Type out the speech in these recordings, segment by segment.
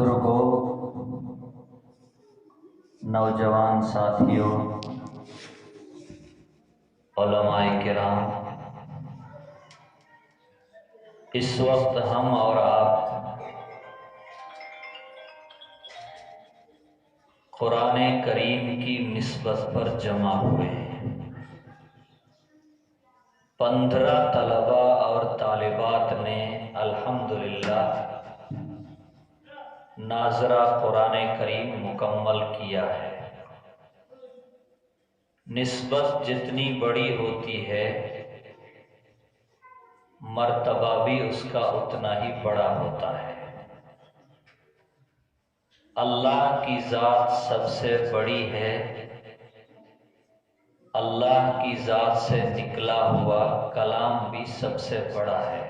بزرگوں، نوجوان ساتھیوں، علماء کرام، اس وقت ہم اور آپ قرآن کریم کی نسبت پر جمع ہوئے ہیں۔ 15 طلباء اور طالبات نے الحمدللہ ناظرہ قرآن کریم مکمل کیا ہے۔ نسبت جتنی بڑی ہوتی ہے مرتبہ بھی اس کا اتنا ہی بڑا ہوتا ہے۔ اللہ کی ذات سب سے بڑی ہے، اللہ کی ذات سے نکلا ہوا کلام بھی سب سے بڑا ہے۔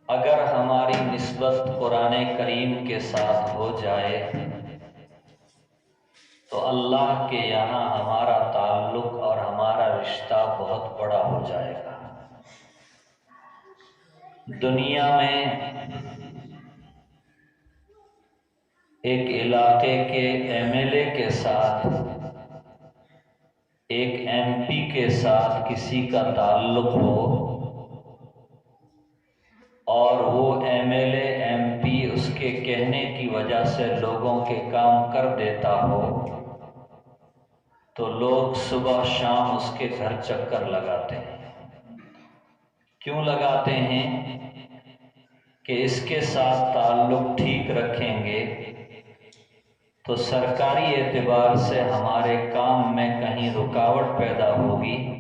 اگر ہماری نسبت قرآن کریم کے ساتھ ہو جائے تو اللہ کے یہاں ہمارا تعلق اور ہمارا رشتہ بہت بڑا ہو جائے گا۔ دنیا میں ایک علاقے کے ایم ایل اے کے ساتھ، ایک ایم پی کے ساتھ کسی کا تعلق ہو اور وہ M L A M P اس کے کہنے کی وجہ سے لوگوں کے کام کر دیتا ہو تو لوگ صبح شام اس کے گھر چکر لگاتے ہیں۔ کیوں لگاتے ہیں؟ کہ اس کے ساتھ تعلق ٹھیک رکھیں گے تو سرکاری اعتبار سے ہمارے کام میں کہیں رکاوٹ پیدا ہوگی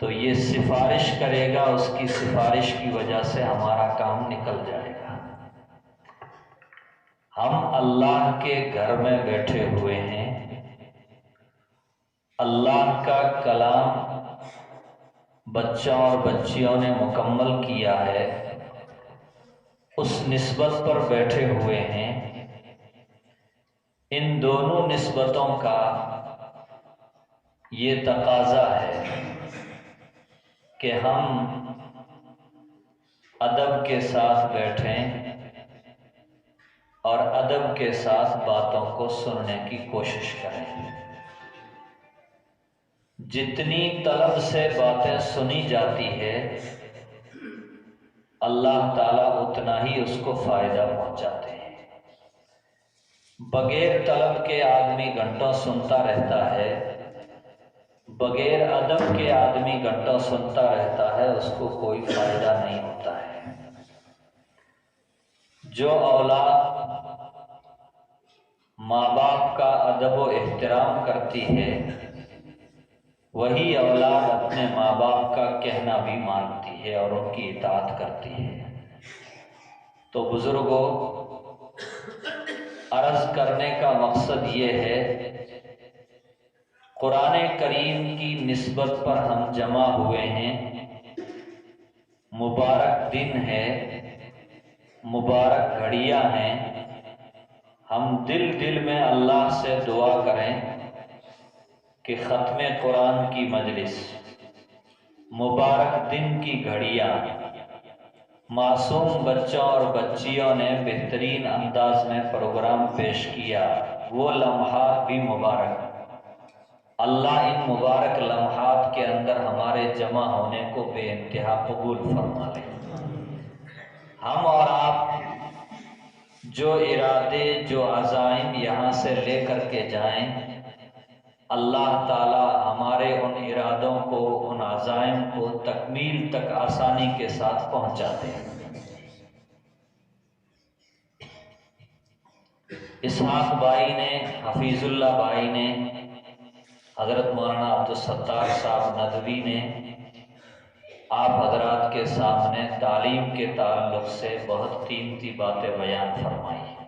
تو یہ سفارش کرے گا، اس کی سفارش کی وجہ سے ہمارا کام نکل جائے گا۔ ہم اللہ کے گھر میں بیٹھے ہوئے ہیں، اللہ کا کلام بچوں اور بچیوں نے مکمل کیا ہے، اس نسبت پر بیٹھے ہوئے ہیں۔ ان دونوں نسبتوں کا یہ تقاضا ہے کہ ہم ادب کے ساتھ بیٹھیں اور ادب کے ساتھ باتوں کو سننے کی کوشش کریں۔ جتنی طلب سے باتیں سنی جاتی ہے اللہ تعالیٰ اتنا ہی اس کو فائدہ پہنچاتے ہیں۔ بغیر طلب کے آدمی گھنٹوں سنتا رہتا ہے، بغیر ادب کے آدمی گھنٹوں سنتا رہتا ہے، اس کو کوئی فائدہ نہیں ہوتا ہے۔ جو اولاد ماں باپ کا ادب و احترام کرتی ہے وہی اولاد اپنے ماں باپ کا کہنا بھی مانتی ہے اور ان کی اطاعت کرتی ہے۔ تو بزرگوں، عرض کرنے کا مقصد یہ ہے، قرآن کریم کی نسبت پر ہم جمع ہوئے ہیں۔ مبارک دن ہے، مبارک گھڑیاں ہیں۔ ہم دل میں اللہ سے دعا کریں کہ ختم قرآن کی مجلس، مبارک دن کی گھڑیاں، معصوم بچوں اور بچیوں نے بہترین انداز میں پروگرام پیش کیا، وہ لمحات بھی مبارک۔ اللہ ان مبارک لمحات کے اندر ہمارے جمع ہونے کو بے انتہا قبول فرما لے۔ ہم اور آپ جو ارادے، جو عزائم یہاں سے لے کر کے جائیں، اللہ تعالی ہمارے ان ارادوں کو، ان عزائم کو تکمیل تک آسانی کے ساتھ پہنچاتے ہیں۔ اسحاق بھائی نے، حفیظ اللہ بھائی نے، حضرت مولانا عبدالستار صاحب ندوی نے آپ حضرات کے سامنے تعلیم کے تعلق سے بہت قیمتی باتیں بیان فرمائی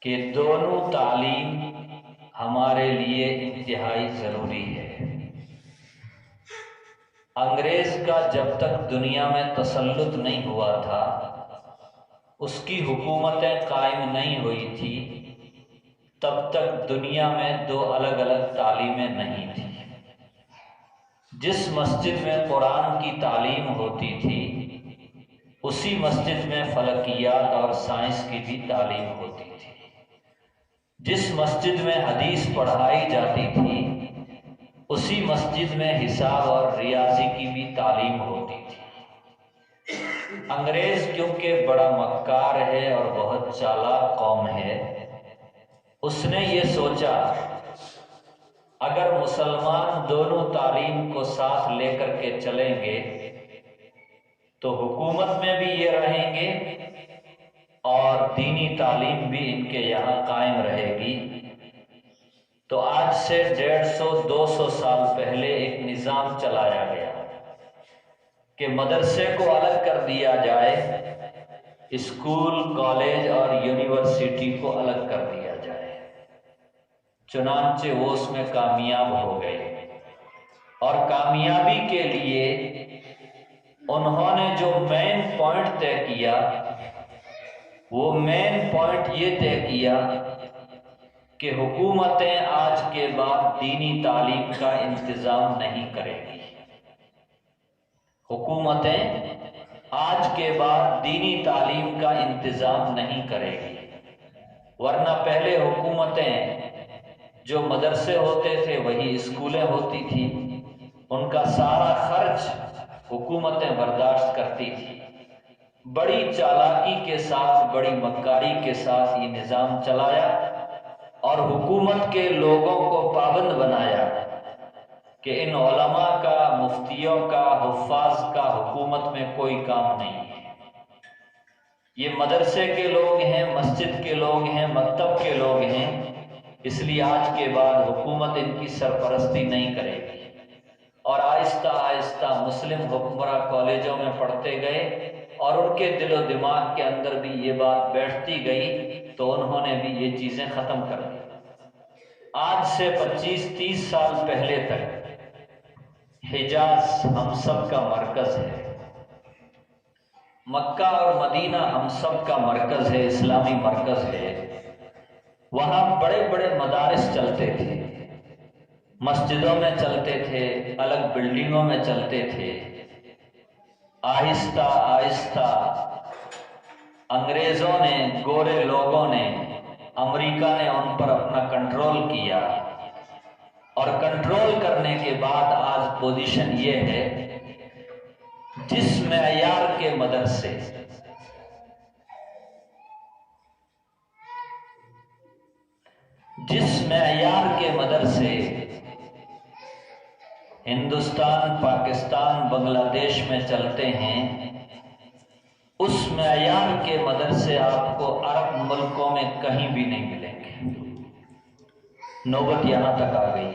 کہ دونوں تعلیم ہمارے لیے انتہائی ضروری ہے۔ انگریز کا جب تک دنیا میں تسلط نہیں ہوا تھا، اس کی حکومتیں قائم نہیں ہوئی تھی، تب تک دنیا میں دو الگ الگ تعلیمیں نہیں تھیں۔ جس مسجد میں قرآن کی تعلیم ہوتی تھی اسی مسجد میں فلکیات اور سائنس کی بھی تعلیم ہوتی تھی۔ جس مسجد میں حدیث پڑھائی جاتی تھی اسی مسجد میں حساب اور ریاضی کی بھی تعلیم ہوتی تھی۔ انگریز کیونکہ بڑا مکار ہے اور بہت چالاک قوم ہے، اس نے یہ سوچا اگر مسلمان دونوں تعلیم کو ساتھ لے کر کے چلیں گے تو حکومت میں بھی یہ رہیں گے اور دینی تعلیم بھی ان کے یہاں قائم رہے گی۔ تو آج سے 150-200 سال پہلے ایک نظام چلایا گیا کہ مدرسے کو الگ کر دیا جائے، اسکول، کالج اور یونیورسٹی کو الگ کر دیا جائے۔ چنانچہ وہ اس میں کامیاب ہو گئے، اور کامیابی کے لیے انہوں نے جو مین پوائنٹ طے کیا، وہ مین پوائنٹ یہ طے کیا کہ حکومتیں آج کے بعد دینی تعلیم کا انتظام نہیں کریں گی۔ حکومتیں آج کے بعد دینی تعلیم کا انتظام نہیں کریں گی، ورنہ پہلے حکومتیں جو مدرسے ہوتے تھے وہی اسکولیں ہوتی تھی، ان کا سارا خرچ حکومتیں برداشت کرتی تھی۔ بڑی چالاکی کے ساتھ، بڑی مکاری کے ساتھ یہ نظام چلایا اور حکومت کے لوگوں کو پابند بنایا کہ ان علماء کا، مفتیوں کا، حفاظ کا حکومت میں کوئی کام نہیں ہے۔ یہ مدرسے کے لوگ ہیں، مسجد کے لوگ ہیں، مکتب کے لوگ ہیں، اس لیے آج کے بعد حکومت ان کی سرپرستی نہیں کرے گی۔ اور آہستہ آہستہ مسلم حکمراں کالجوں میں پڑھتے گئے اور ان کے دل و دماغ کے اندر بھی یہ بات بیٹھتی گئی، تو انہوں نے بھی یہ چیزیں ختم کر دی۔ آج سے 25-30 سال پہلے تک حجاز ہم سب کا مرکز ہے، مکہ اور مدینہ ہم سب کا مرکز ہے، اسلامی مرکز ہے۔ وہاں بڑے بڑے مدارس چلتے تھے، مسجدوں میں چلتے تھے، الگ بلڈنگوں میں چلتے تھے۔ آہستہ آہستہ انگریزوں نے، گورے لوگوں نے، امریکہ نے ان پر اپنا کنٹرول کیا، اور کنٹرول کرنے کے بعد آج پوزیشن یہ ہے جس معیار کے مدرسے ہندوستان، پاکستان، بنگلہ دیش میں چلتے ہیں، اس معیار کے مدرسے آپ کو عرب ملکوں میں کہیں بھی نہیں ملیں گے۔ نوبت یہاں تک آ گئی،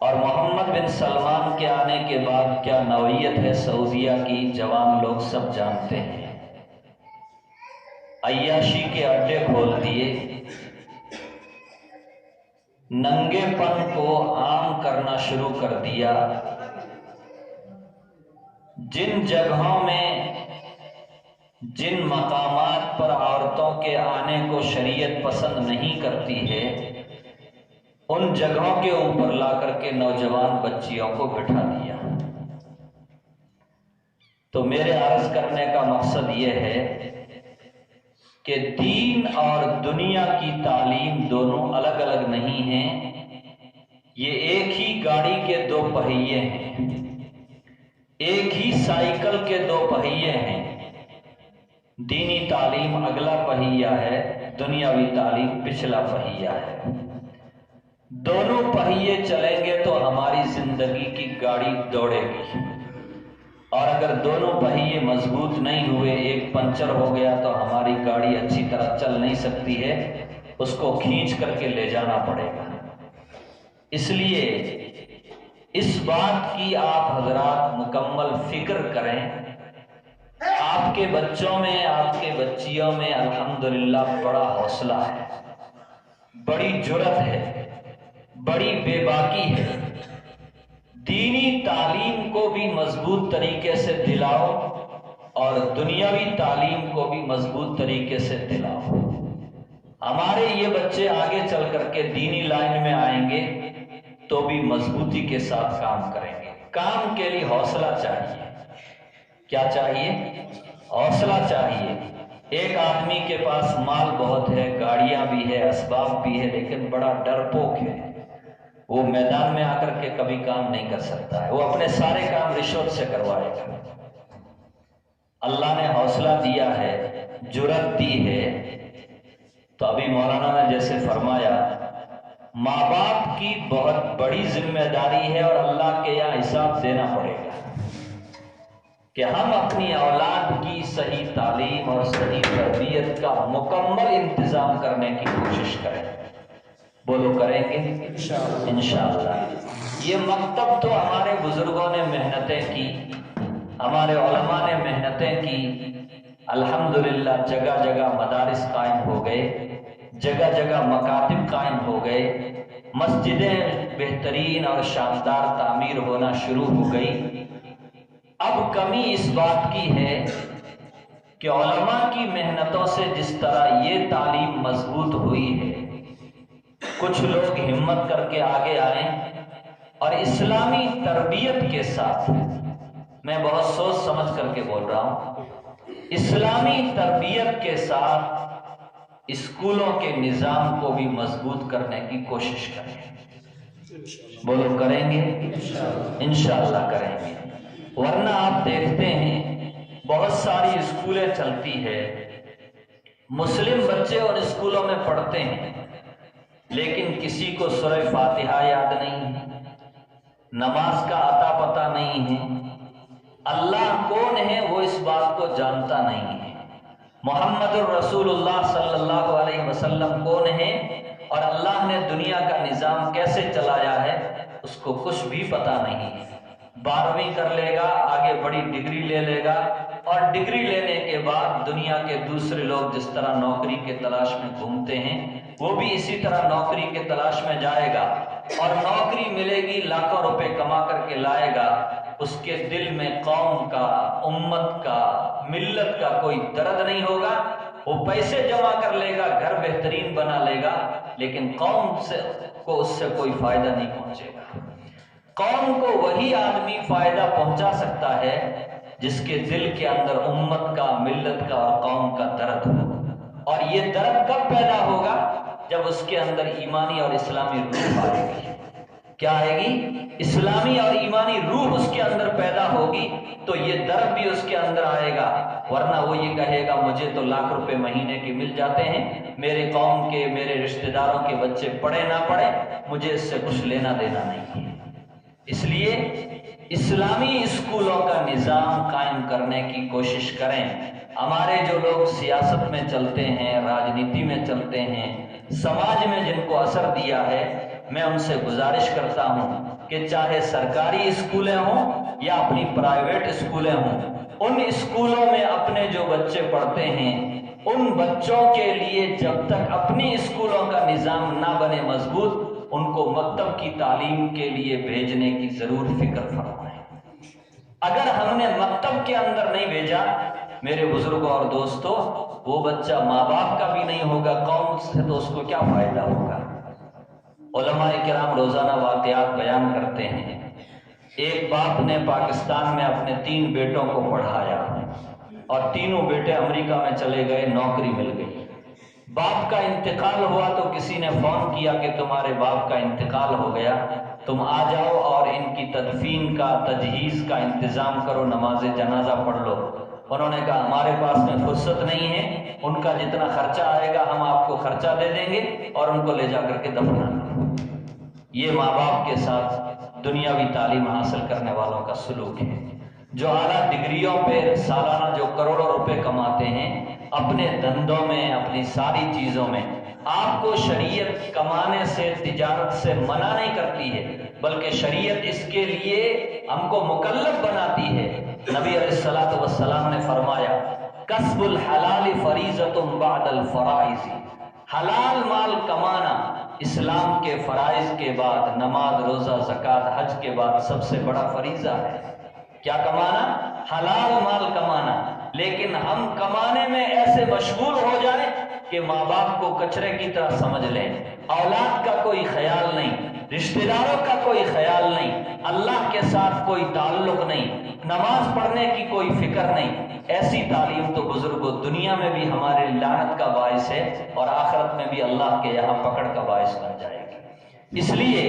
اور محمد بن سلمان کے آنے کے بعد کیا نوعیت ہے سعودیہ کی، جوان لوگ سب جانتے ہیں۔ عیاشی کے اڈے کھول دیے، ننگے پن کو عام کرنا شروع کر دیا۔ جن جگہوں میں، جن مقامات پر عورتوں کے آنے کو شریعت پسند نہیں کرتی ہے، ان جگہوں کے اوپر لا کر کے نوجوان بچیوں کو بٹھا دیا۔ تو میرے عرض کرنے کا مقصد یہ ہے کہ دین اور دنیا کی تعلیم دونوں الگ الگ نہیں ہیں، یہ ایک ہی گاڑی کے دو پہیے ہیں، ایک ہی سائیکل کے دو پہیے ہیں۔ دینی تعلیم اگلا پہیہ ہے، دنیاوی تعلیم پچھلا پہیہ ہے۔ دونوں پہیے چلیں گے تو ہماری زندگی کی گاڑی دوڑے گی، اور اگر دونوں پہیے مضبوط نہیں ہوئے، ایک پنچر ہو گیا تو ہماری گاڑی اچھی طرح چل نہیں سکتی ہے، اس کو کھینچ کر کے لے جانا پڑے گا۔ اس لیے اس بات کی آپ حضرات مکمل فکر کریں۔ آپ کے بچوں میں، آپ کے بچیوں میں الحمدللہ بڑا حوصلہ ہے، بڑی جرأت ہے، بڑی بے باکی ہے۔ دینی تعلیم کو بھی مضبوط طریقے سے دلاؤ اور دنیاوی تعلیم کو بھی مضبوط طریقے سے دلاؤ۔ ہمارے یہ بچے آگے چل کر کے دینی لائن میں آئیں گے تو بھی مضبوطی کے ساتھ کام کریں گے۔ کام کے لیے حوصلہ چاہیے۔ کیا چاہیے؟ حوصلہ چاہیے۔ ایک آدمی کے پاس مال بہت ہے، گاڑیاں بھی ہے، اسباب بھی ہے، لیکن بڑا ڈرپوک ہے، وہ میدان میں آ کر کے کبھی کام نہیں کر سکتا ہے، وہ اپنے سارے کام رشوت سے کروائے گا۔ اللہ نے حوصلہ دیا ہے، جرأت دی ہے، تو ابھی مولانا نے جیسے فرمایا ماں باپ کی بہت بڑی ذمہ داری ہے اور اللہ کے یہاں حساب دینا پڑے گا کہ ہم اپنی اولاد کی صحیح تعلیم اور صحیح تربیت کا مکمل انتظام کرنے کی کوشش کریں۔ بولو کریں گے انشاءاللہ۔ یہ مکتب تو ہمارے بزرگوں نے محنتیں کی، ہمارے علماء نے محنتیں کی، الحمدللہ جگہ جگہ مدارس قائم ہو گئے، جگہ جگہ مکاتب قائم ہو گئے، مسجدیں بہترین اور شاندار تعمیر ہونا شروع ہو گئی۔ اب کمی اس بات کی ہے کہ علماء کی محنتوں سے جس طرح یہ تعلیم مضبوط ہوئی ہے، کچھ لوگ ہمت کر کے آگے آئیں اور اسلامی تربیت کے ساتھ، میں بہت سوچ سمجھ کر کے بول رہا ہوں، اسلامی تربیت کے ساتھ اسکولوں کے نظام کو بھی مضبوط کرنے کی کوشش کریں۔ بولو کریں گے انشاءاللہ کریں گے۔ ورنہ آپ دیکھتے ہیں بہت ساری اسکولیں چلتی ہے، مسلم بچے اور اسکولوں میں پڑھتے ہیں، لیکن کسی کو سورہ فاتحہ یاد نہیں ہے، نماز کا عطا پتہ نہیں ہے، اللہ کون ہے وہ اس بات کو جانتا نہیں ہے، محمد الرسول اللہ صلی اللہ علیہ وسلم کون ہے اور اللہ نے دنیا کا نظام کیسے چلایا ہے اس کو کچھ بھی پتہ نہیں ہے۔ 12ویں کر لے گا، آگے بڑی ڈگری لے لے گا، اور ڈگری لینے کے بعد دنیا کے دوسرے لوگ جس طرح نوکری کے تلاش میں گھومتے ہیں وہ بھی اسی طرح نوکری کے تلاش میں جائے گا، اور نوکری ملے گی، لاکھوں روپے کما کر کے لائے گا، اس کے دل میں قوم کا، امت کا، ملت کا کوئی درد نہیں ہوگا۔ وہ پیسے جمع کر لے گا، گھر بہترین بنا لے گا، لیکن قوم کو اس سے کوئی فائدہ نہیں پہنچے گا۔ قوم کو وہی آدمی فائدہ پہنچا سکتا ہے جس کے دل کے اندر امت کا، ملت کا اور قوم کا درد ہو، اور یہ درد کب پیدا ہوگا؟ جب اس کے اندر ایمانی اور اسلامی روح آئے گی۔ کیا آئے گی؟ اسلامی اور ایمانی روح اس کے اندر پیدا ہوگی تو یہ درد بھی اس کے اندر آئے گا، ورنہ وہ یہ کہے گا مجھے تو لاکھ روپے مہینے کے مل جاتے ہیں، میرے قوم کے، میرے رشتہ داروں کے بچے پڑھے نہ پڑھے، مجھے اس سے کچھ لینا دینا نہیں ہے۔ اس لیے اسلامی اسکولوں کا نظام قائم کرنے کی کوشش کریں۔ ہمارے جو لوگ سیاست میں چلتے ہیں، راجنیتی میں چلتے ہیں، سماج میں جن کو اثر دیا ہے، میں ان سے گزارش کرتا ہوں کہ چاہے سرکاری اسکولیں ہوں یا اپنی پرائیویٹ اسکولیں ہوں، ان اسکولوں میں اپنے جو بچے پڑھتے ہیں ان بچوں کے لیے جب تک اپنی اسکولوں کا نظام نہ بنے مضبوط، ان کو مکتب کی تعلیم کے لیے بھیجنے کی ضرور فکر فرمائیں۔ اگر ہم نے مکتب کے اندر نہیں بھیجا میرے بزرگوں اور دوستوں، وہ بچہ ماں باپ کا بھی نہیں ہوگا، قوم سے تو اس کو کیا فائدہ ہوگا؟ علماء کرام روزانہ واقعات بیان کرتے ہیں، ایک باپ نے پاکستان میں اپنے 3 بیٹوں کو پڑھایا اور تینوں بیٹے امریکہ میں چلے گئے، نوکری مل گئی۔ باپ کا انتقال ہوا تو کسی نے فون کیا کہ تمہارے باپ کا انتقال ہو گیا، تم آ جاؤ اور ان کی تدفین کا، تجہیز کا انتظام کرو، نماز جنازہ پڑھ لو۔ انہوں نے کہا ہمارے پاس میں فرصت نہیں ہے، ان کا جتنا خرچہ آئے گا ہم آپ کو خرچہ دے دیں گے اور ان کو لے جا کر کے دفنا دو۔ یہ ماں باپ کے ساتھ دنیاوی تعلیم حاصل کرنے والوں کا سلوک ہے، جو اعلیٰ ڈگریوں پہ سالانہ جو کروڑوں روپے کماتے ہیں، اپنے دھندوں میں، اپنی ساری چیزوں میں۔ آپ کو شریعت کمانے سے، تجارت سے منع نہیں کرتی ہے، بلکہ شریعت اس کے لیے ہم کو مکلف بناتی ہے۔ نبی علیہ الصلوۃ والسلام نے فرمایا کسب الحلال فریضۃ بعد الفرائض، حلال مال کمانا اسلام کے فرائض کے بعد، نماز، روزہ، زکوٰۃ، حج کے بعد سب سے بڑا فریضہ ہے۔ کیا کمانا؟ حلال مال کمانا۔ لیکن ہم کمانے میں ایسے مشغول ہو جائیں کہ ماں باپ کو کچرے کی طرح سمجھ لیں، اولاد کا کوئی خیال نہیں، رشتہ داروں کا کوئی خیال نہیں، اللہ کے ساتھ کوئی تعلق نہیں، نماز پڑھنے کی کوئی فکر نہیں، ایسی تعلیم تو بزرگوں دنیا میں بھی ہمارے لعنت کا باعث ہے اور آخرت میں بھی اللہ کے یہاں پکڑ کا باعث بن جائے گی۔ اس لیے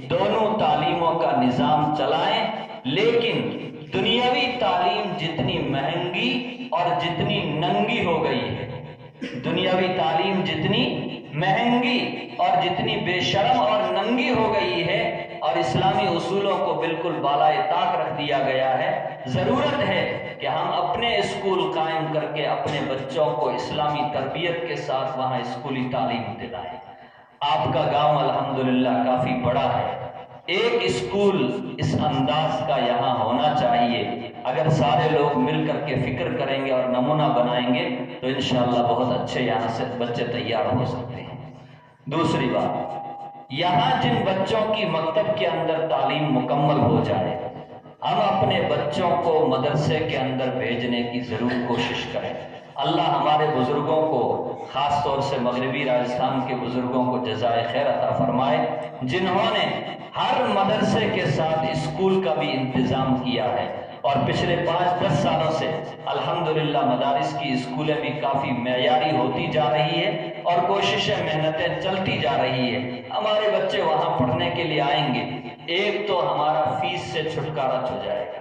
دونوں تعلیموں کا نظام چلائیں، لیکن دنیاوی تعلیم جتنی مہنگی اور جتنی ننگی ہو گئی ہے، دنیاوی تعلیم جتنی مہنگی اور جتنی بے شرم اور ننگی ہو گئی ہے اور اسلامی اصولوں کو بالکل بالائے طاق رکھ دیا گیا ہے، ضرورت ہے کہ ہم اپنے اسکول قائم کر کے اپنے بچوں کو اسلامی تربیت کے ساتھ وہاں اسکولی تعلیم دلائیں۔ آپ کا گاؤں الحمدللہ کافی بڑا ہے، ایک اسکول اس انداز کا یہاں ہونا چاہیے۔ اگر سارے لوگ مل کر کے فکر کریں گے اور نمونہ بنائیں گے تو انشاءاللہ بہت اچھے یہاں سے بچے تیار ہو سکتے ہیں۔ دوسری بات، یہاں جن بچوں کی مکتب کے اندر تعلیم مکمل ہو جائے، ہم اپنے بچوں کو مدرسے کے اندر بھیجنے کی ضرور کوشش کریں۔ اللہ ہمارے بزرگوں کو، خاص طور سے مغربی راجستھان کے بزرگوں کو جزائے خیر عطا فرمائے، جنہوں نے ہر مدرسے کے ساتھ اسکول کا بھی انتظام کیا ہے، اور پچھلے 5-10 سالوں سے الحمدللہ مدارس کی اسکولیں بھی کافی معیاری ہوتی جا رہی ہے اور کوششیں محنتیں چلتی جا رہی ہے۔ ہمارے بچے وہاں پڑھنے کے لیے آئیں گے، ایک تو ہمارا فیس سے چھٹکارا ہو جائے گا۔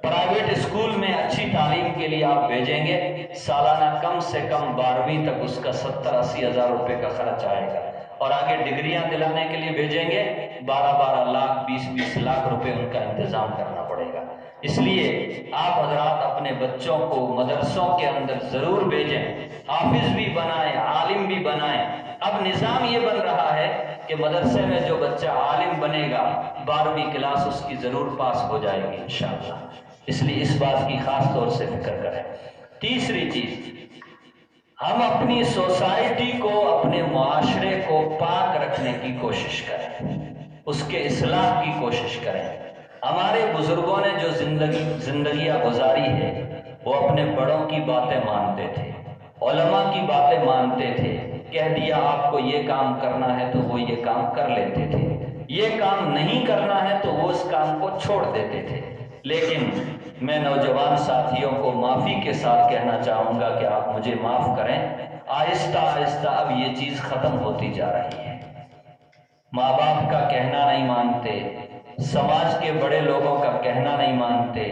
پرائیویٹ اسکول میں اچھی تعلیم کے لیے آپ بھیجیں گے، سالانہ کم سے کم 12ویں تک اس کا 70-80 ہزار روپے کا خرچ آئے گا، اور آگے ڈگریاں دلانے کے لیے بھیجیں گے 12-12 لاکھ 20-20 لاکھ روپے ان کا انتظام کرنا پڑے گا۔ اس لیے آپ حضرات اپنے بچوں کو مدرسوں کے اندر ضرور بھیجیں، حافظ بھی بنائیں، عالم بھی بنائیں۔ اب نظام یہ بن رہا ہے کہ مدرسے میں جو بچہ عالم بنے گا 12ویں کلاس اس کی ضرور پاس ہو جائے گی انشاءاللہ، اس لیے اس بات کی خاص طور سے فکر کریں۔ تیسری چیز، ہم اپنی سوسائٹی کو، اپنے معاشرے کو پاک رکھنے کی کوشش کریں، اس کے اصلاح کی کوشش کریں۔ ہمارے بزرگوں نے جو زندگیاں گزاری ہے وہ اپنے بڑوں کی باتیں مانتے تھے، علماء کی باتیں مانتے تھے، کہہ دیا آپ کو یہ کام کرنا ہے تو وہ یہ کام کر لیتے تھے، یہ کام نہیں کرنا ہے تو وہ اس کام کو چھوڑ دیتے تھے۔ لیکن میں نوجوان ساتھیوں کو معافی کے ساتھ کہنا چاہوں گا کہ آپ مجھے معاف کریں، آہستہ آہستہ اب یہ چیز ختم ہوتی جا رہی ہے۔ ماں باپ کا کہنا نہیں مانتے، سماج کے بڑے لوگوں کا کہنا نہیں مانتے،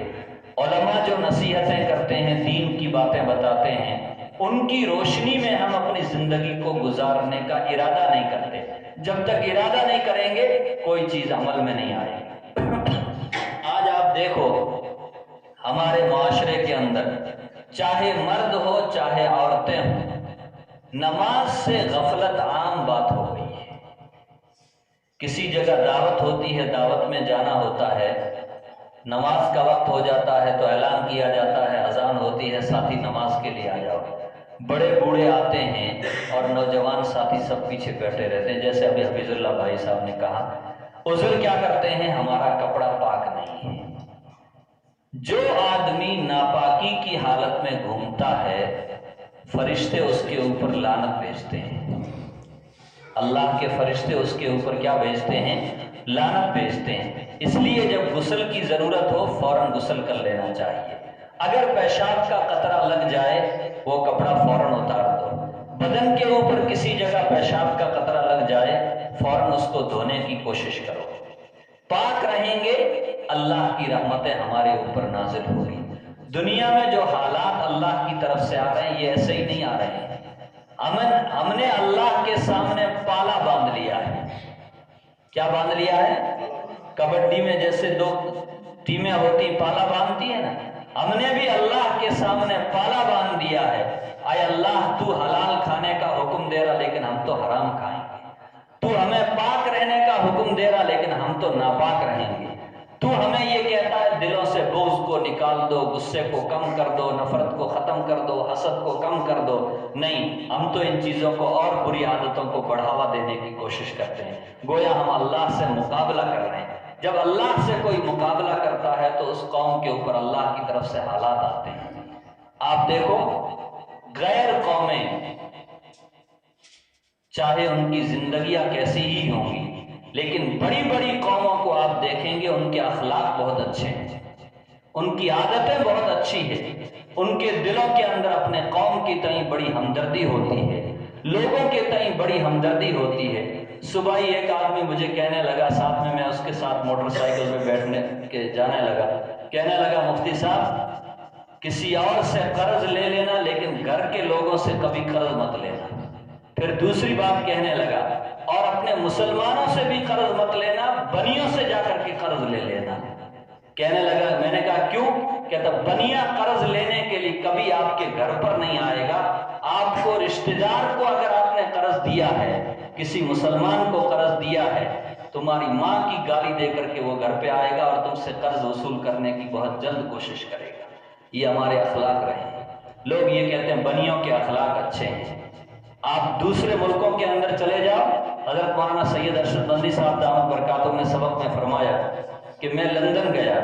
علماء جو نصیحتیں کرتے ہیں، دین کی باتیں بتاتے ہیں، ان کی روشنی میں ہم اپنی زندگی کو گزارنے کا ارادہ نہیں کرتے۔ جب تک ارادہ نہیں کریں گے کوئی چیز عمل میں نہیں آئے گی۔ آج آپ دیکھو ہمارے معاشرے کے اندر چاہے مرد ہو چاہے عورتیں ہوں، نماز سے غفلت عام بات ہو گئی ہے۔ کسی جگہ دعوت ہوتی ہے، دعوت میں جانا ہوتا ہے، نماز کا وقت ہو جاتا ہے تو اعلان کیا جاتا ہے، اذان ہوتی ہے، ساتھی نماز کے لیے آ جاؤ۔ بڑے بوڑھے آتے ہیں اور نوجوان ساتھی سب پیچھے بیٹھے رہتے ہیں، جیسے ابھی حفیظ اللہ بھائی صاحب نے کہا، عذر کیا کرتے ہیں؟ ہمارا کپڑا پاک نہیں ہے۔ جو آدمی ناپاکی کی حالت میں گھومتا ہے، فرشتے اس کے اوپر لعنت بھیجتے ہیں، اللہ کے فرشتے اس کے اوپر کیا بھیجتے ہیں؟ لعنت بھیجتے ہیں۔ اس لیے جب غسل کی ضرورت ہو فوراً غسل کر لینا چاہیے۔ اگر پیشاب کا قطرہ لگ جائے وہ کپڑا فوراً اتار دو۔ بدن کے اوپر کسی جگہ پیشاب کا قطرہ لگ جائے فوراً اس کو دھونے کی کوشش کرو۔ پاک رہیں گے اللہ کی رحمتیں ہمارے اوپر نازل ہوگی۔ دنیا میں جو حالات اللہ کی طرف سے آ رہے ہیں یہ ایسے ہی نہیں آ رہے ہیں، ہم نے اللہ کے سامنے پالا باندھ لیا ہے۔ کیا باندھ لیا ہے؟ کبڈی میں جیسے 2 ٹیمیں ہوتی پالا باندھتی ہیں نا، ہم نے بھی اللہ کے سامنے پالا باندھ دیا ہے۔ اے اللہ تو حلال کھانے کا حکم دے رہا لیکن ہم تو حرام کھائیں گے، تو ہمیں پاک رہنے کا حکم دے رہا لیکن ہم تو ناپاک رہیں گے، تو ہمیں یہ کہتا ہے دلوں سے بغض کو نکال دو، غصے کو کم کر دو، نفرت کو ختم کر دو، حسد کو کم کر دو۔ نہیں، ہم تو ان چیزوں کو اور بری عادتوں کو بڑھاوا دینے کی کوشش کرتے ہیں، گویا ہم اللہ سے مقابلہ کر رہے ہیں۔ جب اللہ سے کوئی مقابلہ کرتا ہے تو اس قوم کے اوپر اللہ کی طرف سے حالات آتے ہیں۔ آپ دیکھو غیر قومیں چاہے ان کی زندگیاں کیسی ہی ہوں گی، لیکن بڑی بڑی قوموں کو آپ دیکھیں گے ان کے اخلاق بہت اچھے ہیں، ان کی عادتیں بہت اچھی ہیں، ان کے دلوں کے اندر اپنے قوم کی تئیں بڑی ہمدردی ہوتی ہے، لوگوں کے تئیں بڑی ہمدردی ہوتی ہے۔ صبح ہی ایک آدمی مجھے کہنے لگا، ساتھ میں اس کے ساتھ موٹر سائیکل پہ بیٹھنے کے جانے لگا، کہنے لگا مفتی صاحب کسی اور سے قرض لے لینا لیکن گھر کے لوگوں سے کبھی قرض مت لینا۔ پھر دوسری بات کہنے لگا، اور اپنے مسلمانوں سے بھی قرض مت لینا، بنیوں سے جا کر کے قرض لے لینا۔ کہنے لگا، میں نے کہا کیوں؟ کہتا بنیا قرض لینے کے لیے کبھی آپ کے گھر پر نہیں آئے گا، آپ کو رشتہ دار کو اگر آپ نے قرض دیا ہے، کسی مسلمان کو قرض دیا ہے، تمہاری ماں کی گالی دے کر کے وہ گھر پہ آئے گا اور تم سے قرض وصول کرنے کی بہت جلد کوشش کرے گا۔ یہ ہمارے اخلاق رہے ہیں۔ لوگ یہ کہتے ہیں بنیوں کے اخلاق اچھے ہیں۔ آپ دوسرے ملکوں کے اندر چلے جاؤ، حضرت مولانا سید ارشد بندی صاحب دامت برکاتہ نے سبق میں فرمایا کہ میں لندن گیا،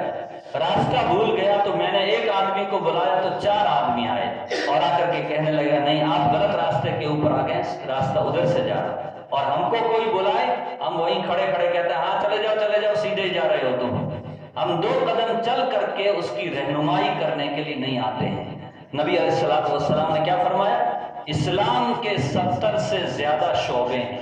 راستہ بھول گیا تو میں نے ایک آدمی کو بلایا تو 4 آدمی آئے اور آ کر کے کہنے لگا نہیں آپ غلط راستے کے اوپر آ گئے، راستہ ادھر سے جا رہا۔ اور ہم کو کوئی بلائے ہم وہیں کھڑے کھڑے کہتے ہیں ہاں چلے جاؤ سیدھے ہی جا رہے ہو تم۔ ہم 2 قدم چل کر کے اس کی رہنمائی کرنے کے لیے نہیں آتے ہیں۔ نبی علیہ الصلوۃ والسلام نے کیا فرمایا؟ اسلام کے 70 سے زیادہ شعبے ہیں،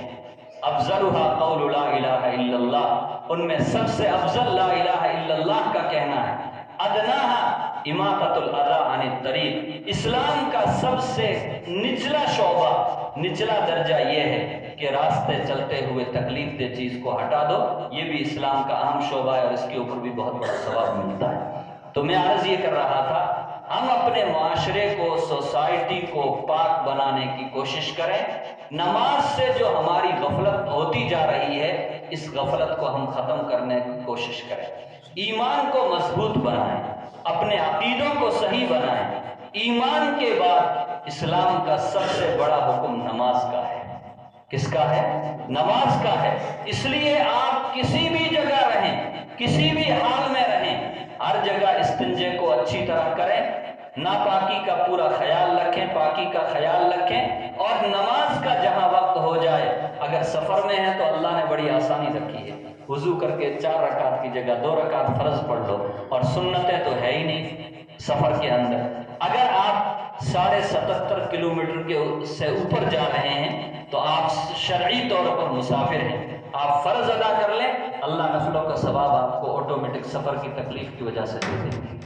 افضلها قول لا الہ الا اللہ، ان میں سب سے افضل لا الہ الا اللہ کا کہنا ہے، ادناها اماطۃ الاذی عن الطریق، اسلام کا سب سے نچلا شعبہ، نچلا درجہ یہ ہے کہ راستے چلتے ہوئے تکلیف دہ چیز کو ہٹا دو، یہ بھی اسلام کا اہم شعبہ ہے اور اس کے اوپر بھی بہت بڑا ثواب ملتا ہے۔ تو میں عرض یہ کر رہا تھا، ہم اپنے معاشرے کو، سوسائٹی کو پاک بنانے کی کوشش کریں۔ نماز سے جو ہماری غفلت ہوتی جا رہی ہے، اس غفلت کو ہم ختم کرنے کی کوشش کریں۔ ایمان کو مضبوط بنائیں، اپنے عقیدوں کو صحیح بنائیں۔ ایمان کے بعد اسلام کا سب سے بڑا حکم نماز کا ہے۔ کس کا ہے؟ نماز کا ہے۔ اس لیے آپ کسی بھی جگہ رہیں، کسی بھی حال میں رہیں، ہر جگہ استنجے کو اچھی طرح کریں، ناپاکی کا پورا خیال رکھیں، پاکی کا خیال رکھیں، اور نماز کا جہاں وقت ہو جائے، اگر سفر میں ہے تو اللہ نے بڑی آسانی رکھی ہے، وضو کر کے 4 رکعت کی جگہ 2 رکعت فرض پڑھ لو، اور سنتیں تو ہے ہی نہیں سفر کے اندر۔ اگر آپ 77.5 کلومیٹر سے اوپر جا رہے ہیں تو آپ شرعی طور پر مسافر ہیں، آپ فرض ادا کر لیں، اللہ نفلوں کا ثواب آپ کو آٹومیٹک سفر کی تکلیف کی وجہ سے دے دیں گے۔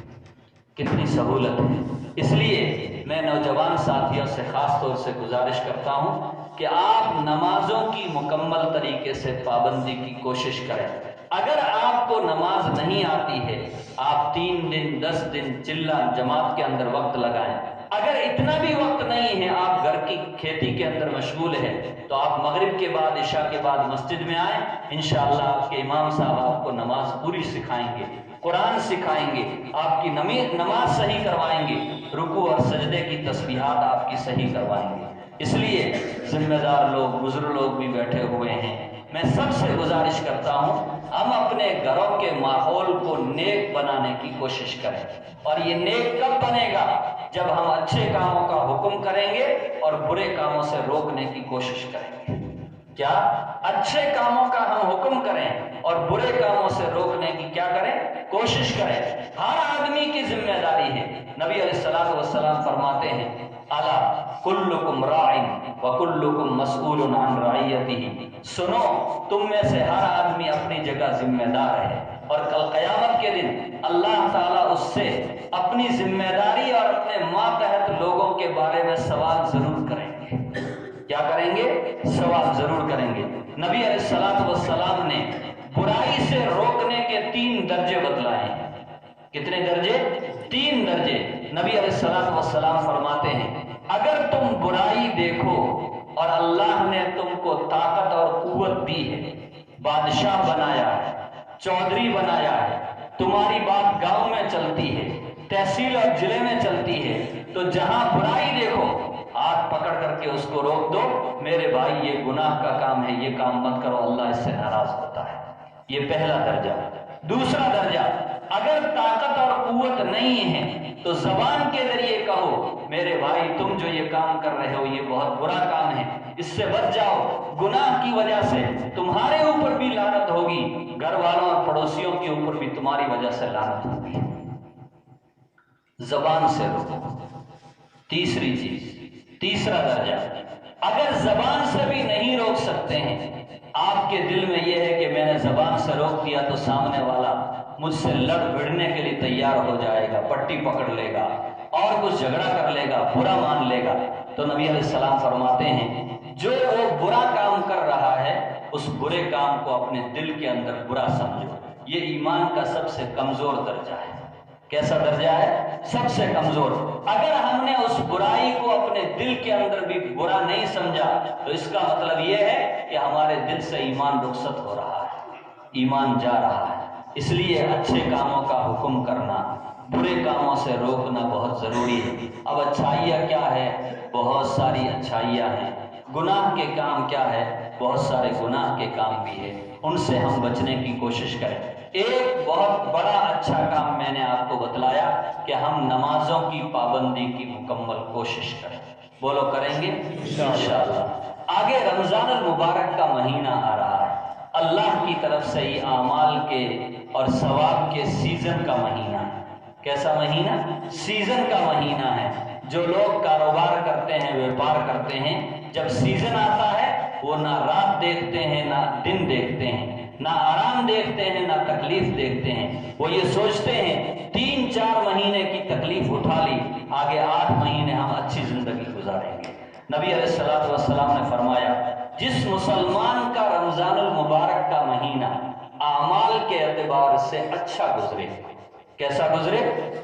کتنی سہولت ہے۔ اس لیے میں نوجوان ساتھیوں سے خاص طور سے گزارش کرتا ہوں کہ آپ نمازوں کی مکمل طریقے سے پابندی کی کوشش کریں۔ اگر آپ کو نماز نہیں آتی ہے، آپ 3 دن 10 دن چلہ جماعت کے اندر وقت لگائیں۔ اگر اتنا بھی وقت نہیں ہے، آپ گھر کی کھیتی کے اندر مشغول ہیں، تو آپ مغرب کے بعد عشاء کے بعد مسجد میں آئیں، انشاءاللہ آپ کے امام صاحب آپ کو نماز پوری سکھائیں گے، قرآن سکھائیں گے، آپ کی نماز صحیح کروائیں گے، رکوع اور سجدے کی تسبیحات آپ کی صحیح کروائیں گے۔ اس لیے ذمہ دار لوگ، بزرگ لوگ بھی بیٹھے ہوئے ہیں، میں سب سے گزارش کرتا ہوں ہم اپنے گھروں کے ماحول کو نیک بنانے کی کوشش کریں۔ اور یہ نیک کب بنے گا؟ جب ہم اچھے کاموں کا حکم کریں گے اور برے کاموں سے روکنے کی کوشش کریں گے۔ کیا؟ اچھے کاموں کا ہم حکم کریں اور برے کاموں سے روکنے کی کیا کریں؟ کوشش کریں۔ ہر آدمی کی ذمہ داری ہے۔ نبی علیہ الصلوۃ والسلام فرماتے ہیں، الا کلکم راع وکلکم مسئول عن رعیتہ، سنو تم میں سے ہر آدمی اپنی جگہ ذمہ دار ہے، اور کل قیامت کے دن اللہ تعالیٰ اس سے اپنی ذمہ داری اور اپنے ماتحت لوگوں کے بارے میں سوال ضرور کریں گے۔ کیا کریں گے؟ سوال ضرور کریں گے۔ نبی علیہ الصلوۃ والسلام نے برائی سے روکنے کے 3 درجے بتلائے ہیں۔ کتنے درجے؟ 3 درجے۔ نبی علیہ الصلوۃ والسلام فرماتے ہیں، اگر تم برائی دیکھو اور اللہ نے تم کو طاقت اور قوت دی ہے، بادشاہ بنایا ہے، چودھری بنایا ہے، تمہاری بات گاؤں میں چلتی ہے، تحصیل اور ضلع میں چلتی ہے، تو جہاں برائی دیکھو ہاتھ پکڑ کر کے اس کو روک دو، میرے بھائی یہ گناہ کا کام ہے، یہ کام مت کرو، اللہ اس سے ناراض ہوتا ہے۔ یہ پہلا درجہ۔ دوسرا درجہ، اگر طاقت اور قوت نہیں ہے تو زبان کے ذریعے کہو میرے بھائی تم جو یہ کام کر رہے ہو یہ بہت برا کام ہے، اس سے بچ جاؤ، گناہ کی وجہ سے تمہارے اوپر بھی لعنت ہوگی، گھر والوں اور پڑوسیوں کے اوپر بھی تمہاری وجہ سے لعنت ہوگی۔ زبان سے روکو۔ تیسری چیز، تیسرا درجہ، اگر زبان سے بھی نہیں روک سکتے ہیں، آپ کے دل میں یہ ہے کہ میں نے زبان سے روک دیا تو سامنے والا مجھ سے لڑ بھڑنے کے لیے تیار ہو جائے گا، پٹی پکڑ لے گا اور کچھ جھگڑا کر لے گا، برا مان لے گا، تو نبی علیہ السلام فرماتے ہیں جو وہ برا کام کر رہا ہے اس برے کام کو اپنے دل کے اندر برا سمجھو۔ یہ ایمان کا سب سے کمزور درجہ ہے۔ کیسا درجہ ہے؟ سب سے کمزور۔ اگر ہم نے اس برائی کو اپنے دل کے اندر بھی برا نہیں سمجھا تو اس کا مطلب یہ ہے کہ ہمارے دل سے ایمان رخصت ہو رہا ہے، ایمان جا رہا ہے۔ اس لیے اچھے کاموں کا حکم کرنا، برے کاموں سے روکنا بہت ضروری ہے۔ اب اچھائیاں کیا ہے؟ بہت ساری اچھائیاں ہیں۔ گناہ کے کام کیا ہے؟ بہت سارے گناہ کے کام بھی ہے، ان سے ہم بچنے کی کوشش کریں۔ ایک بہت بڑا اچھا کام میں نے آپ کو بتلایا کہ ہم نمازوں کی پابندی کی مکمل کوشش کریں۔ بولو کریں گے انشاءاللہ۔ آگے رمضان المبارک کا مہینہ آ رہا ہے، اللہ کی طرف سے یہ اعمال کے اور ثواب کے سیزن کا مہینہ ہے۔ کیسا مہینہ؟ سیزن کا مہینہ ہے۔ جو لوگ کاروبار کرتے ہیں، بیوپار کرتے ہیں، جب سیزن آتا ہے وہ نہ رات دیکھتے ہیں نہ دن دیکھتے ہیں، نہ آرام دیکھتے ہیں نہ تکلیف دیکھتے ہیں۔ وہ یہ سوچتے ہیں 3-4 مہینے کی تکلیف اٹھا لی، آگے 8 مہینے ہم اچھی زندگی گزاریں گے۔ نبی علیہ السلام نے فرمایا جس مسلمان کا رمضان المبارک کا مہینہ اعمال کے اعتبار سے اچھا گزرے، کیسا گزرے؟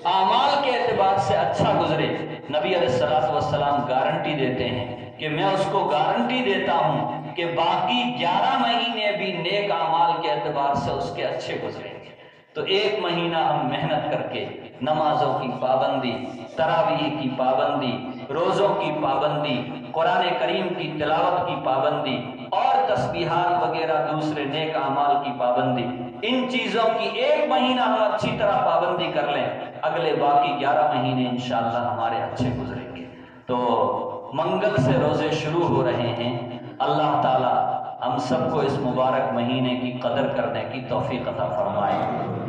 اعمال کے اعتبار سے اچھا گزرے، نبی علیہ السلام گارنٹی دیتے ہیں کہ میں اس کو گارنٹی دیتا ہوں کہ باقی 11 مہینے بھی نیک اعمال کے اعتبار سے اس کے اچھے گزریں گے۔ تو ایک مہینہ ہم محنت کر کے نمازوں کی پابندی، تراویح کی پابندی، روزوں کی پابندی، قرآن کریم کی تلاوت کی پابندی اور تسبیحات وغیرہ دوسرے نیک اعمال کی پابندی، ان چیزوں کی ایک مہینہ ہم اچھی طرح پابندی کر لیں، اگلے باقی 11 مہینے انشاءاللہ ہمارے اچھے گزریں گے۔ تو منگل سے روزے شروع ہو رہے ہیں، اللہ تعالی ہم سب کو اس مبارک مہینے کی قدر کرنے کی توفیق عطا فرمائے۔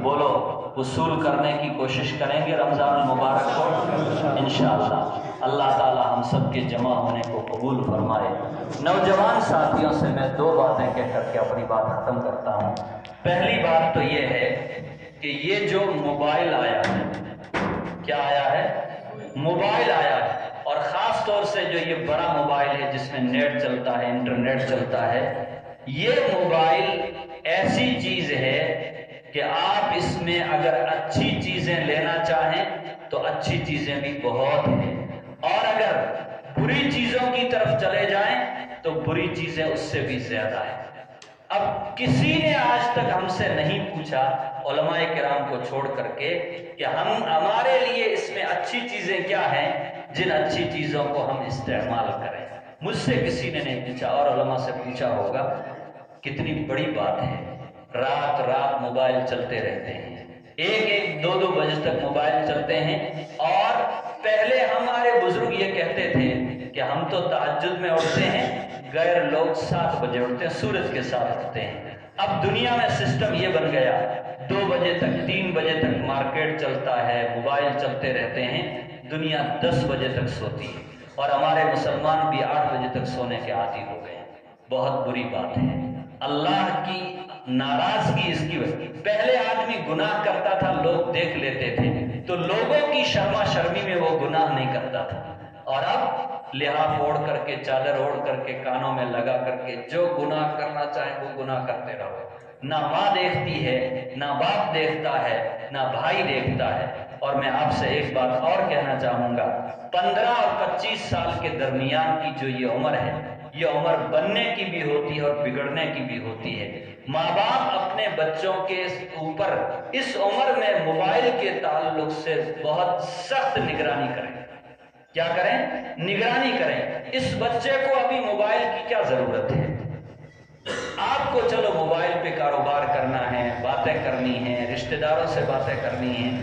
بولو وصول کرنے کی کوشش کریں گے رمضان المبارک کو انشاءاللہ۔ اللہ تعالی ہم سب کے جمع ہونے کو قبول فرمائے۔ نوجوان ساتھیوں سے میں 2 باتیں کہہ کر کے اپنی بات ختم کرتا ہوں۔ پہلی بات تو یہ ہے کہ یہ جو موبائل آیا ہے، کیا آیا ہے؟ موبائل آیا ہے، اور خاص طور سے جو یہ بڑا موبائل ہے جس میں نیٹ چلتا ہے، انٹرنیٹ چلتا ہے، یہ موبائل ایسی چیز ہے کہ آپ اس میں اگر اچھی چیزیں لینا چاہیں تو اچھی چیزیں بھی بہت ہیں، اور اگر بری چیزوں کی طرف چلے جائیں تو بری چیزیں اس سے بھی زیادہ ہیں۔ اب کسی نے آج تک ہم سے نہیں پوچھا، علماء کرام کو چھوڑ کر کے، کہ ہمارے لیے اس میں اچھی چیزیں کیا ہیں جن اچھی چیزوں کو ہم استعمال کریں۔ مجھ سے کسی نے نہیں پوچھا، اور علماء سے پوچھا ہوگا۔ کتنی بڑی بات ہے، رات رات موبائل چلتے رہتے ہیں، 1-1 2-2 بجے تک موبائل چلتے ہیں، اور پہلے ہمارے بزرگ یہ کہتے تھے کہ ہم تو تہجد میں اٹھتے ہیں، غیر لوگ 7 بجے اٹھتے ہیں، سورج کے ساتھ اٹھتے ہیں۔ اب دنیا میں سسٹم یہ بن گیا، 2 بجے تک 3 بجے تک مارکیٹ چلتا ہے، موبائل چلتے رہتے ہیں، دنیا 10 بجے تک سوتی ہے، اور ہمارے مسلمان بھی 8 بجے تک سونے کے عادی ہو گئے۔ بہت بری بات ہے، اللہ کی ناراضگی اس کی وجہ۔ پہلے آدمی گناہ کرتا تھا، لوگ دیکھ لیتے تھے تو لوگوں کی شرما شرمی میں وہ گناہ نہیں کرتا تھا، اور اب لحاف اوڑھ کر کے، چادر اوڑھ کر کے، کانوں میں لگا کر کے جو گناہ کرنا چاہیں وہ گناہ کرتے رہو۔ نہ ماں دیکھتی ہے، نہ باپ دیکھتا ہے، نہ بھائی دیکھتا ہے۔ اور میں آپ سے ایک بات اور کہنا چاہوں گا، 15 اور 25 سال کے درمیان کی جو یہ عمر ہے، یہ عمر بننے کی بھی ہوتی ہے اور بگڑنے کی بھی ہوتی ہے۔ ماں باپ اپنے بچوں کے اوپر اس عمر میں موبائل کے تعلق سے بہت سخت نگرانی کریں۔ کیا کریں؟ نگرانی کریں۔ اس بچے کو ابھی موبائل کی کیا ضرورت ہے؟ آپ کو چلو موبائل پہ کاروبار کرنا ہے، باتیں کرنی ہیں، رشتہ داروں سے باتیں کرنی ہیں،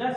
10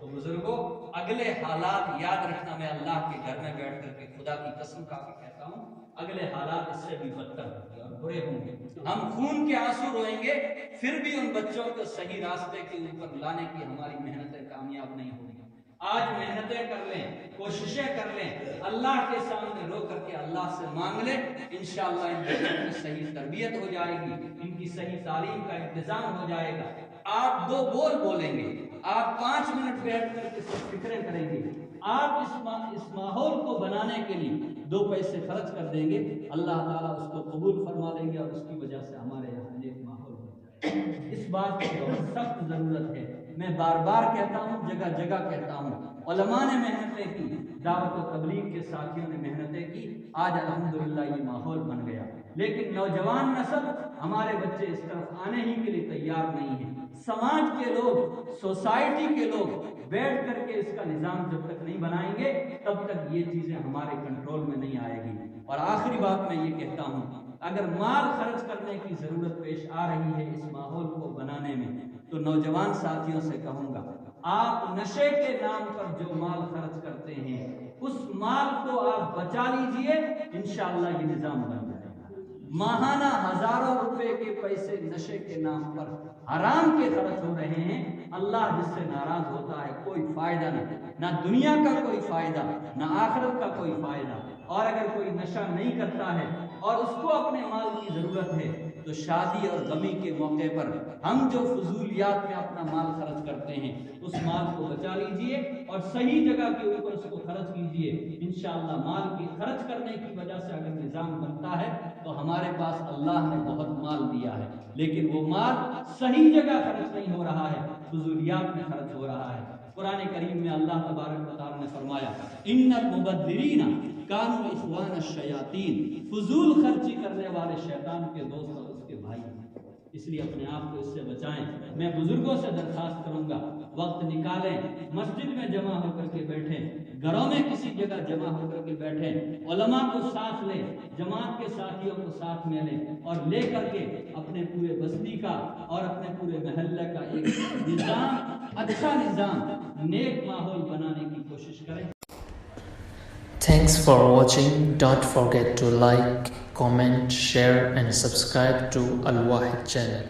تو بزرگوں اگلے حالات یاد رکھنا، میں اللہ کے گھر میں بیٹھ کر کے خدا کی قسم کھا کے کہتا ہوں اگلے حالات اس سے بھی بدتر ہوں گے اور برے ہوں گے. ہم خون کے آنسو روئیں گے، پھر بھی ان بچوں کو صحیح راستے کے اوپر لانے کی ہماری محنتیں کامیاب نہیں ہوں گی. آج محنتیں کر لیں، کوششیں کر لیں، اللہ کے سامنے رو کر کے اللہ سے مانگ لیں، انشاءاللہ ان بچوں کی صحیح تربیت ہو جائے گی، ان کی صحیح تعلیم کا انتظام ہو جائے گا. آپ 2 بول بولیں گے، آپ 5 منٹ بیٹھ کر کے فکریں کریں گے، آپ اس ماحول کو بنانے کے لیے 2 پیسے خرچ کر دیں گے، اللہ تعالیٰ اس کو قبول فرما لیں گے اور اس کی وجہ سے ہمارے یہاں ایک ماحول بن جائے گا. اس بات کی بہت سخت ضرورت ہے. میں بار بار کہتا ہوں، جگہ جگہ کہتا ہوں، علماء نے محنتیں کی، دعوت و تبلیغ کے ساتھیوں نے محنتیں کی، آج الحمدللہ یہ ماحول بن گیا. لیکن نوجوان نسل، ہمارے بچے اس طرف آنے ہی کے لیے تیار نہیں ہیں. سماج کے لوگ، سوسائٹی کے لوگ بیٹھ کر کے اس کا نظام جب تک نہیں بنائیں گے تب تک یہ چیزیں ہمارے کنٹرول میں نہیں آئے گی. اور آخری بات میں یہ کہتا ہوں، اگر مال خرچ کرنے کی ضرورت پیش آ رہی ہے اس ماحول کو بنانے میں، تو نوجوان ساتھیوں سے کہوں گا، آپ نشے کے نام پر جو مال خرچ کرتے ہیں اس مال کو آپ بچا لیجئے، انشاءاللہ یہ نظام بن جائے گا. ماہانہ ہزاروں روپے کے پیسے نشے کے نام پر حرام کے خرچ ہو رہے ہیں، اللہ جس سے ناراض ہوتا ہے کوئی فائدہ نہیں، نہ دنیا کا کوئی فائدہ نہ آخرت کا کوئی فائدہ. اور اگر کوئی نشہ نہیں کرتا ہے اور اس کو اپنے مال کی ضرورت ہے تو شادی اور غمی کے موقع پر ہم جو فضولیات میں اپنا مال خرچ کرتے ہیں اس مال کو بچا لیجئے اور صحیح جگہ کے اوپر اس کو خرچ کیجئے. انشاءاللہ مال کی خرچ کرنے کی وجہ سے اگر نظام بنتا ہے تو ہمارے پاس اللہ نے بہت مال دیا ہے، لیکن وہ مال صحیح جگہ خرچ نہیں ہو رہا ہے، فضولیات میں خرچ ہو رہا ہے. قرآن کریم میں اللہ تبارک و تعالی نے فرمایا، ان المبذرین کانوا اخوان الشیاطین، فضول خرچی کرنے والے شیطان کے دوست اور اس کے بھائی ہیں. اس لیے اپنے آپ کو اس سے بچائیں. میں بزرگوں سے درخواست کروں گا، وقت نکالیں، مسجد میں جمع ہو کر کے بیٹھیں، گھروں میں کسی جگہ جمع ہو کر کے بیٹھیں، علماء کو ساتھ لیں، جماعت کے ساتھیوں کو ساتھ میں لیں اور لے کر کے اپنے پورے بستی کا اور اپنے پورے محلے کا ایک نظام، اچھا نظام، نیک ماحول بنانے کی کوشش کریں. Thanks for watching. Don't forget to like, comment, share and subscribe to Al Wahid channel.